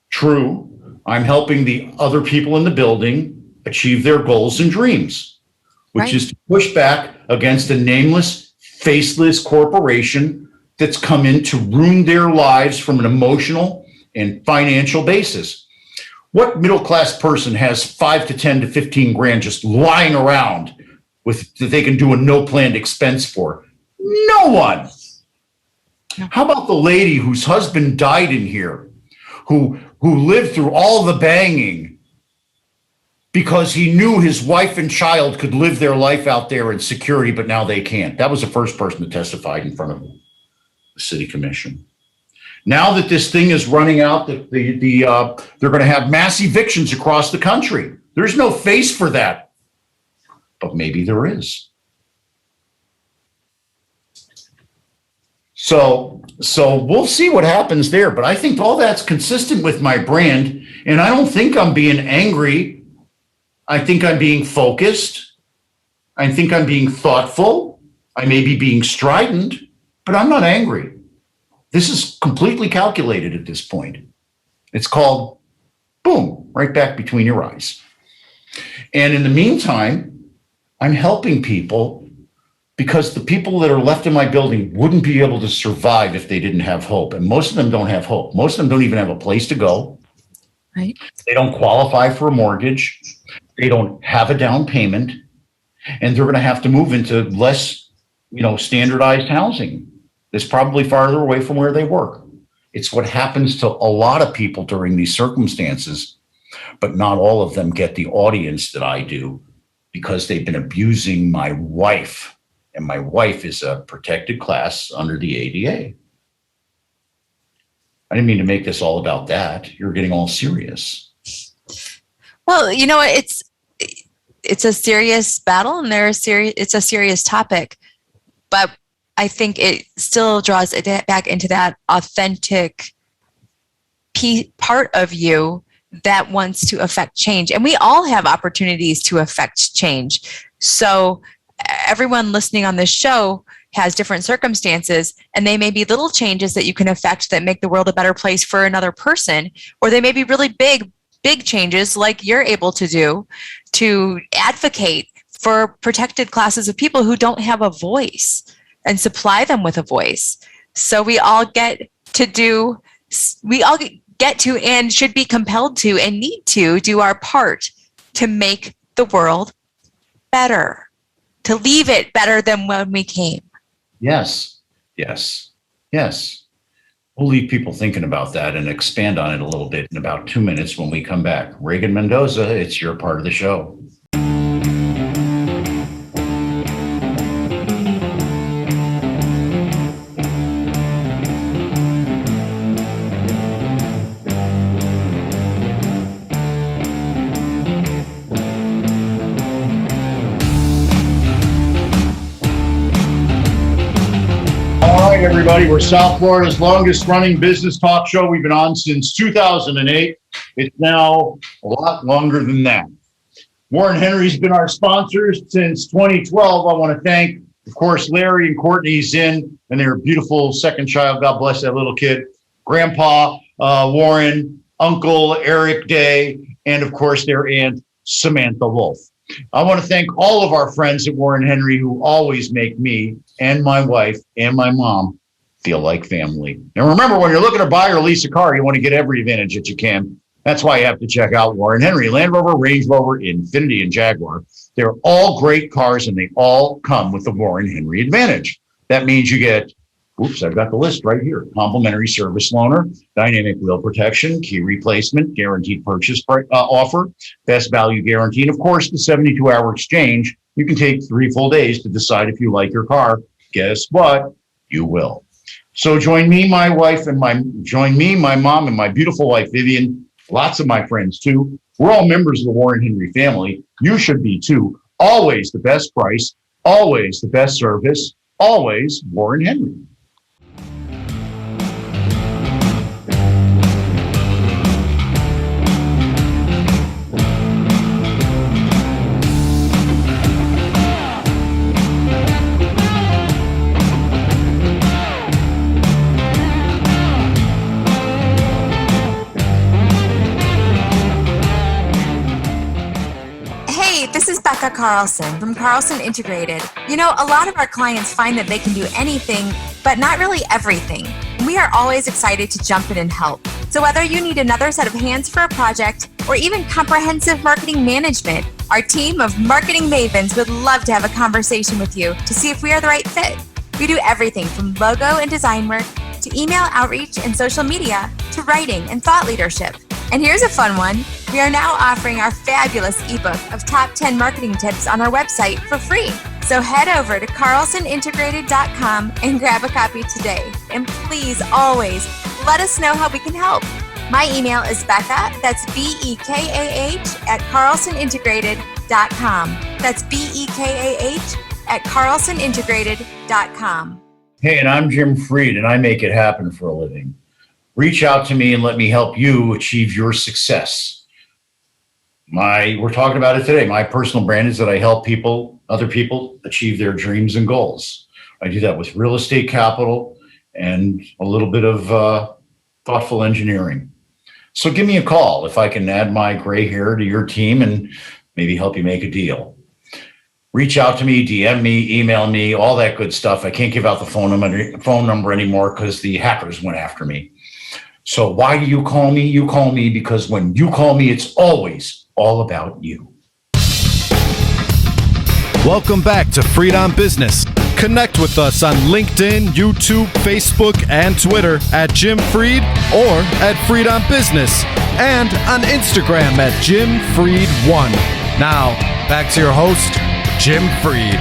true. I'm helping the other people in the building achieve their goals and dreams, which is to push back against a nameless, faceless corporation that's come in to ruin their lives from an emotional and financial basis. What middle-class person has 5 to 10 to 15 grand just lying around with that they can do a no-planned expense for? No one. How about the lady whose husband died in here, who lived through all the banging because he knew his wife and child could live their life out there in security, but now they can't? That was the first person that testified in front of the city commission. Now that this thing is running out, they're going to have mass evictions across the country. There's no face for that, but maybe there is. So we'll see what happens there. But I think all that's consistent with my brand. And I don't think I'm being angry. I think I'm being focused. I think I'm being thoughtful. I may be being strident, but I'm not angry. This is completely calculated at this point. It's called, boom, right back between your eyes. And in the meantime, I'm helping people because the people that are left in my building wouldn't be able to survive if they didn't have hope. And most of them don't have hope. Most of them don't even have a place to go. Right. They don't qualify for a mortgage. They don't have a down payment. And they're going to have to move into less, standardized housing. It's probably farther away from where they work. It's what happens to a lot of people during these circumstances, but not all of them get the audience that I do because they've been abusing my wife. And my wife is a protected class under the ADA. I didn't mean to make this all about that. You're getting all serious. Well, it's a serious battle, and it's a serious topic, but I think it still draws it back into that authentic part of you that wants to affect change. And we all have opportunities to affect change. So everyone listening on this show has different circumstances, and they may be little changes that you can affect that make the world a better place for another person, or they may be really big changes like you're able to do to advocate for protected classes of people who don't have a voice and supply them with a voice. So we all get to and should be compelled to and need to do our part to make the world better, to leave it better than when we came. Yes. We'll leave people thinking about that and expand on it a little bit in about 2 minutes when we come back. Reagan Mendoza, it's your part of the show. everybody. We're South Florida's longest running business talk show. We've been on since 2008. It's now a lot longer than that. Warren Henry's been our sponsors since 2012. I want to thank, of course, Larry and Courtney Zinn and their beautiful second child. God bless that little kid. Grandpa Warren, Uncle Eric Day, and, of course, their aunt Samantha Wolf. I want to thank all of our friends at Warren Henry who always make me and my wife and my mom feel like family. And remember, when you're looking to buy or lease a car, you want to get every advantage that you can. That's why you have to check out Warren Henry, Land Rover, Range Rover, Infiniti, and Jaguar. They're all great cars, and they all come with the Warren Henry Advantage. That means you get, I've got the list right here. Complimentary service loaner, dynamic wheel protection, key replacement, guaranteed purchase offer, best value guarantee, and of course, the 72-hour exchange. You can take 3 full days to decide if you like your car. Guess what? You will. So join me, my mom, and my beautiful wife, Vivian. Lots of my friends, too. We're all members of the Warren Henry family. You should be, too. Always the best price, always the best service, always Warren Henry. This is Rebekah Carlson from Carlson Integrated. You know, a lot of our clients find that they can do anything, but not really everything. We are always excited to jump in and help. So whether you need another set of hands for a project or even comprehensive marketing management, our team of marketing mavens would love to have a conversation with you to see if we are the right fit. We do everything from logo and design work to email outreach and social media to writing and thought leadership. And here's a fun one. We are now offering our fabulous ebook of top 10 marketing tips on our website for free. So head over to carlsonintegrated.com and grab a copy today. And please always let us know how we can help. My email is Becca, that's BEKAH at carlsonintegrated.com. That's BEKAH at carlsonintegrated.com. Hey, and I'm Jim Freed, and I make it happen for a living. Reach out to me and let me help you achieve your success. We're talking about it today. My personal brand is that I help other people achieve their dreams and goals. I do that with real estate capital and a little bit of thoughtful engineering. So give me a call if I can add my gray hair to your team and maybe help you make a deal. Reach out to me, DM me, email me, all that good stuff. I can't give out the phone number anymore because the hackers went after me. So why do you call me? You call me because when you call me, it's always all about you. Welcome back to Freed on Business. Connect with us on LinkedIn, YouTube, Facebook, and Twitter at Jim Freed or at Freed on Business, and on Instagram at Jim Freed1. Now, back to your host, Jim Freed.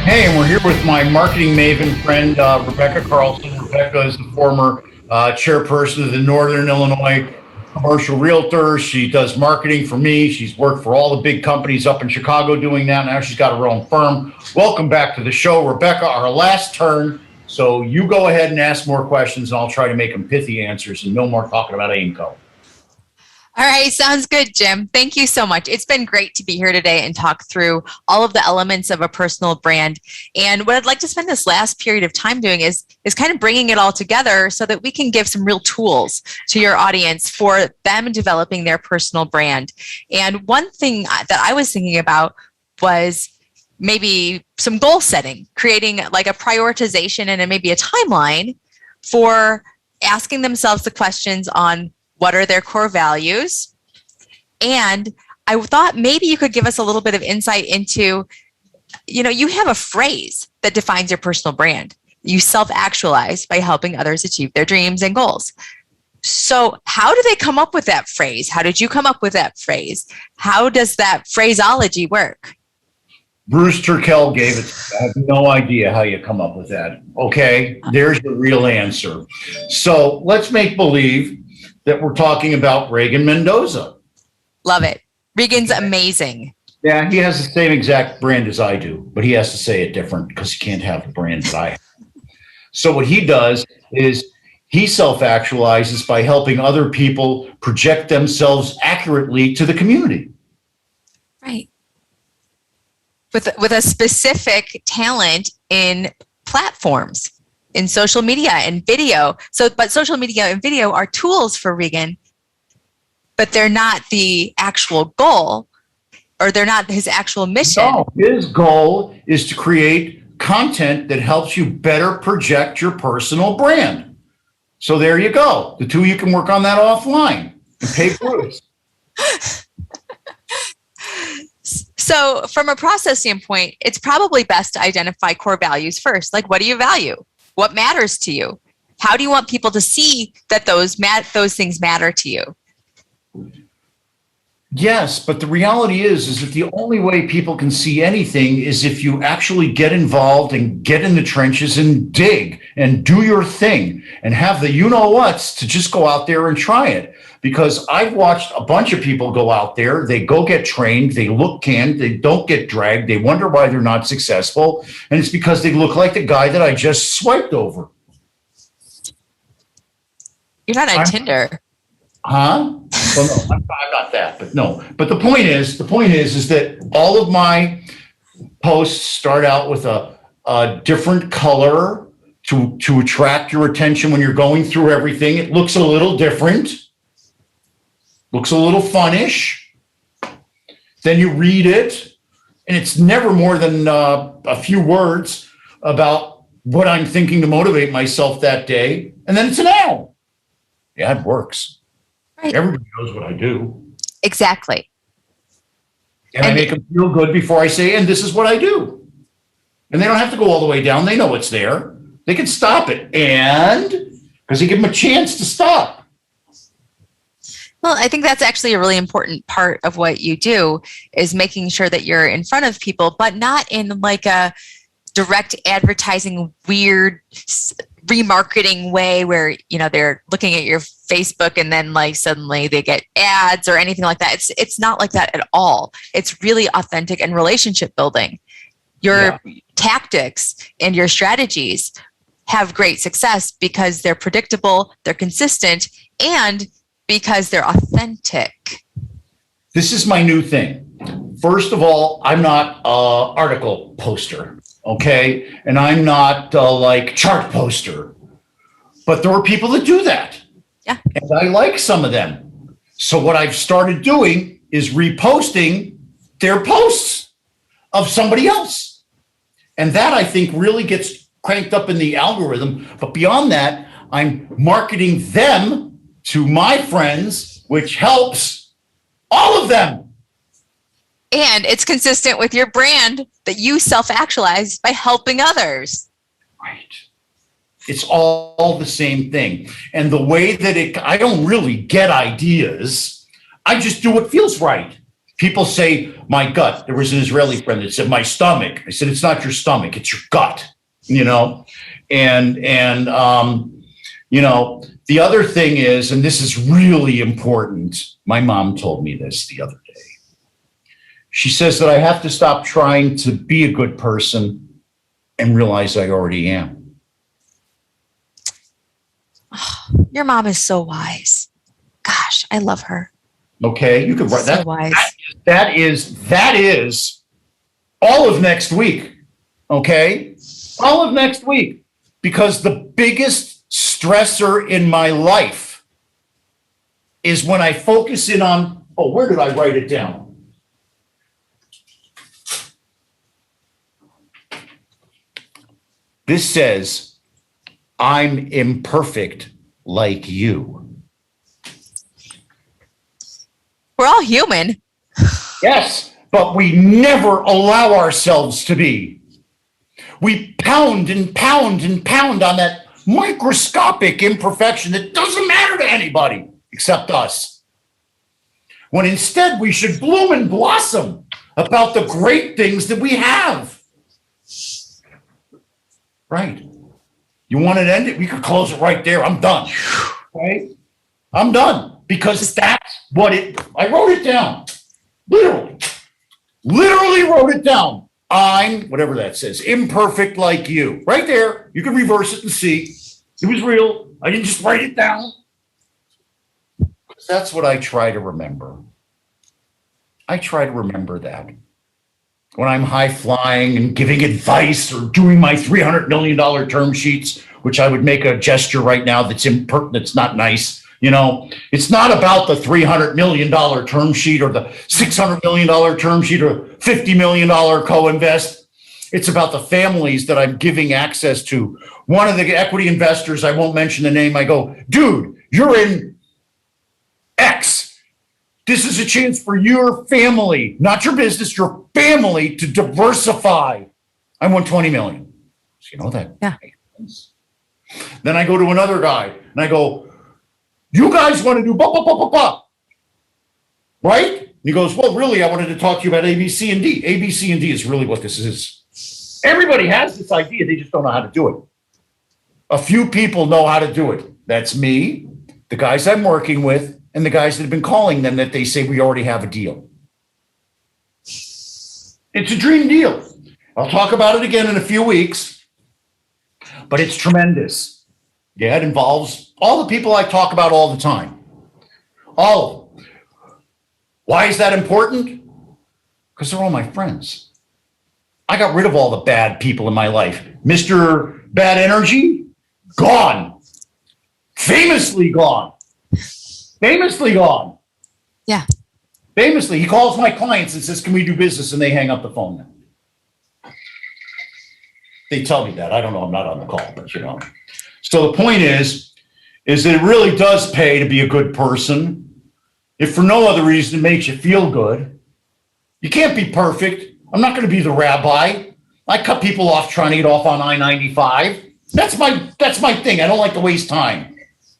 Hey, and we're here with my marketing maven friend, Rebekah Carlson. Rebekah is the former chairperson of the Northern Illinois Commercial Realtors. She does marketing for me. She's worked for all the big companies up in Chicago doing that. Now she's got her own firm. Welcome back to the show, Rebekah, our last turn. So you go ahead and ask more questions, and I'll try to make them pithy answers and no more talking about Aimco. All right, sounds good, Jim. Thank you so much. It's been great to be here today and talk through all of the elements of a personal brand. And what I'd like to spend this last period of time doing is kind of bringing it all together so that we can give some real tools to your audience for them developing their personal brand. And one thing that I was thinking about was maybe some goal setting, creating like a prioritization and maybe a timeline for asking themselves the questions on what are their core values? And I thought maybe you could give us a little bit of insight into, you have a phrase that defines your personal brand. You self-actualize by helping others achieve their dreams and goals. So how do they come up with that phrase? How did you come up with that phrase? How does that phraseology work? Bruce Turkel gave it. I have no idea how you come up with that. Okay, there's the real answer. So let's make believe that we're talking about Reagan Mendoza. Love it. Reagan's amazing. Yeah, he has the same exact brand as I do, but he has to say it different because he can't have the brand that I have. So what he does is he self-actualizes by helping other people project themselves accurately to the community. Right. With a specific talent in platforms, in social media and video. But social media and video are tools for Regan, but they're not the actual goal, or they're not his actual mission. No, his goal is to create content that helps you better project your personal brand. So there you go. The two, you can work on that offline and pay for it. So from a process standpoint, it's probably best to identify core values first. Like, what do you value? What matters to you? How do you want people to see that those things matter to you? Yes, but the reality is that the only way people can see anything is if you actually get involved and get in the trenches and dig and do your thing and have the you-know-whats to just go out there and try it. Because I've watched a bunch of people go out there, they go get trained, they look canned, they don't get dragged, they wonder why they're not successful, and it's because they look like the guy that I just swiped over. You're not on Tinder. Huh? Well, no, I'm not that, but no. But the point is that all of my posts start out with a different color to attract your attention when you're going through everything. It looks a little different, looks a little funnish. Then you read it, and it's never more than a few words about what I'm thinking to motivate myself that day, and then it's an ad. Yeah, it works. Right. Everybody knows what I do. Exactly. And I make them feel good before I say, and this is what I do. And they don't have to go all the way down. They know it's there. They can stop it. And because they give them a chance to stop. Well, I think that's actually a really important part of what you do, is making sure that you're in front of people, but not in like a direct advertising, weird remarketing way where, they're looking at your Facebook and then like suddenly they get ads or anything like that. It's not like that at all. It's really authentic and relationship building. Your tactics and your strategies have great success because they're predictable, they're consistent, and because they're authentic. This is my new thing. First of all, I'm not an article poster, okay? And I'm not like chart poster. But there are people that do that. Yeah. And I like some of them. So what I've started doing is reposting their posts of somebody else. And that, I think, really gets cranked up in the algorithm. But beyond that, I'm marketing them to my friends, which helps all of them. And it's consistent with your brand that you self-actualize by helping others. Right. It's all the same thing. And the way that I don't really get ideas. I just do what feels right. People say, my gut. There was an Israeli friend that said, my stomach. I said, it's not your stomach, it's your gut, And the other thing is, and this is really important. My mom told me this the other day. She says that I have to stop trying to be a good person and realize I already am. Oh, your mom is so wise. Gosh, I love her. Okay, you could write so that. Wise. That is all of next week. Okay, all of next week, because the biggest stressor in my life is when I focus in on. Oh, where did I write it down? This says, I'm imperfect like you. We're all human. Yes, but we never allow ourselves to be. We pound and pound and pound on that microscopic imperfection that doesn't matter to anybody except us. When instead we should bloom and blossom about the great things that we have. Right. You want it ended? We could close it right there. I'm done. Right? I'm done. Because that's what I wrote it down. Literally wrote it down. I'm, whatever that says, imperfect like you. Right there. You can reverse it and see. It was real. I didn't just write it down. That's what I try to remember. I try to remember that. When I'm high flying and giving advice or doing my $300 million term sheets, which I would make a gesture right now that's impertinent, it's not nice. You know, it's not about the $300 million term sheet or the $600 million term sheet or $50 million co-invest. It's about the families that I'm giving access to. One of the equity investors, I won't mention the name, I go, dude, you're in X. This is a chance for your family, not your business, your family to diversify. I won 20 million. So you know that. Yeah. Then I go to another guy and I go, you guys want to do blah, blah, blah, blah, blah. Right? And he goes, well, really, I wanted to talk to you about A, B, C, and D. A, B, C, and D is really what this is. Everybody has this idea. They just don't know how to do it. A few people know how to do it. That's me, the guys I'm working with, and the guys that have been calling them that they say we already have a deal. It's a dream deal. I'll talk about it again in a few weeks, but it's tremendous. Yeah, it involves all the people I talk about all the time. All of them. Why is that important? Because they're all my friends. I got rid of all the bad people in my life. Mr. Bad Energy, gone. Famously gone. Famously gone. Yeah. Famously, he calls my clients and says, can we do business? And they hang up the phone now. They tell me that. I don't know. I'm not on the call, but you know. So the point is that it really does pay to be a good person. If for no other reason, it makes you feel good. You can't be perfect. I'm not going to be the rabbi. I cut people off trying to get off on I-95. That's my thing. I don't like to waste time.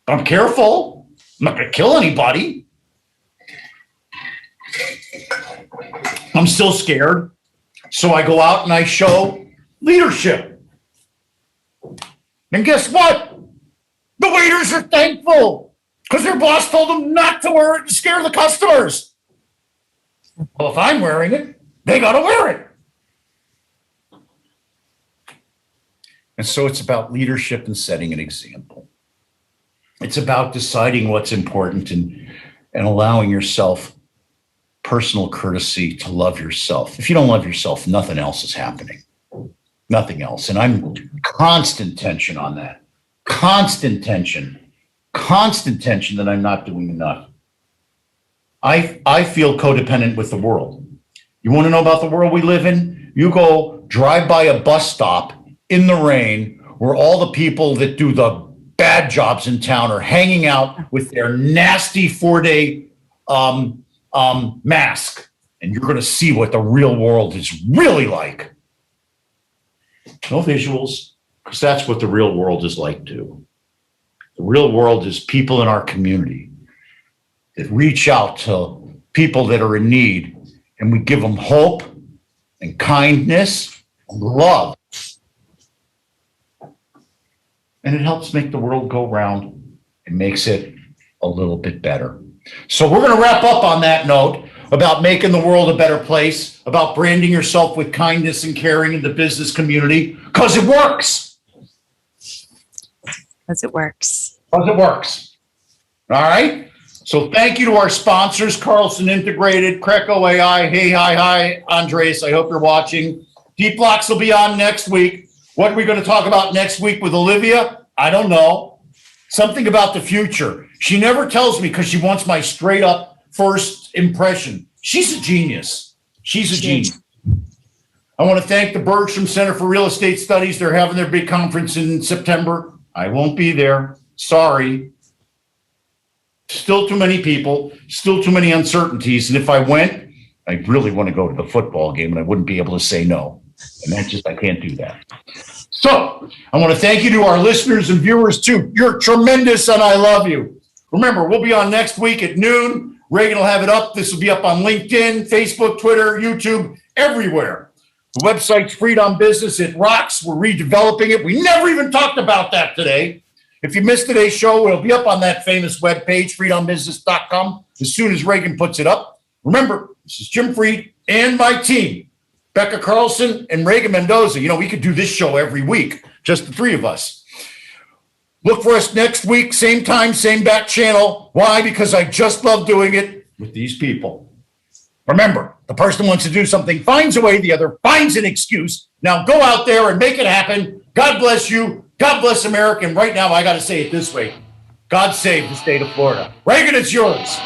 But I'm careful. I'm not going to kill anybody. I'm still scared. So I go out and I show leadership. And guess what? The waiters are thankful because their boss told them not to wear it to scare the customers. Well, if I'm wearing it, they got to wear it. And so it's about leadership and setting an example. It's about deciding what's important and allowing yourself personal courtesy to love yourself. If you don't love yourself, nothing else is happening. Nothing else. And I'm constant tension on that. Constant tension that I'm not doing enough. I feel codependent with the world. You want to know about the world we live in? You go drive by a bus stop in the rain where all the people that do the bad jobs in town are hanging out with their nasty 4-day mask. And you're going to see what the real world is really like. No visuals, because that's what the real world is like too. The real world is people in our community that reach out to people that are in need, and we give them hope and kindness and love. And it helps make the world go round and makes it a little bit better. So we're going to wrap up on that note about making the world a better place, about branding yourself with kindness and caring in the business community, because it works. Because it works. Because it works. All right? So thank you to our sponsors, Carlson Integrated, Creco AI, Hey, Hi, Andres, I hope you're watching. Deep Blocks will be on next week. What are we going to talk about next week with Olivia? I don't know. Something about the future. She never tells me because she wants my straight up first impression. She's a genius. She's a genius. I want to thank the Bergstrom Center for Real Estate Studies. They're having their big conference in September. I won't be there. Sorry. Still too many people, still too many uncertainties. And if I went, I really want to go to the football game and I wouldn't be able to say no. And I can't do that. So I want to thank you to our listeners and viewers too. You're tremendous and I love you. Remember, we'll be on next week at noon. Reagan will have it up. This will be up on LinkedIn, Facebook, Twitter, YouTube, everywhere. The website's Freedom Business. It rocks. We're redeveloping it. We never even talked about that today. If you missed today's show, it'll be up on that famous webpage, freedombusiness.com, as soon as Reagan puts it up. Remember, this is Jim Freed and my team. Rebekah Carlson and Reagan Mendoza. You know, we could do this show every week, just the three of us. Look for us next week, same time, same back channel. Why? Because I just love doing it with these people. Remember, the person who wants to do something finds a way, the other finds an excuse. Now go out there and make it happen. God bless you. God bless America. And right now, I got to say it this way. God save the state of Florida. Reagan, it's yours.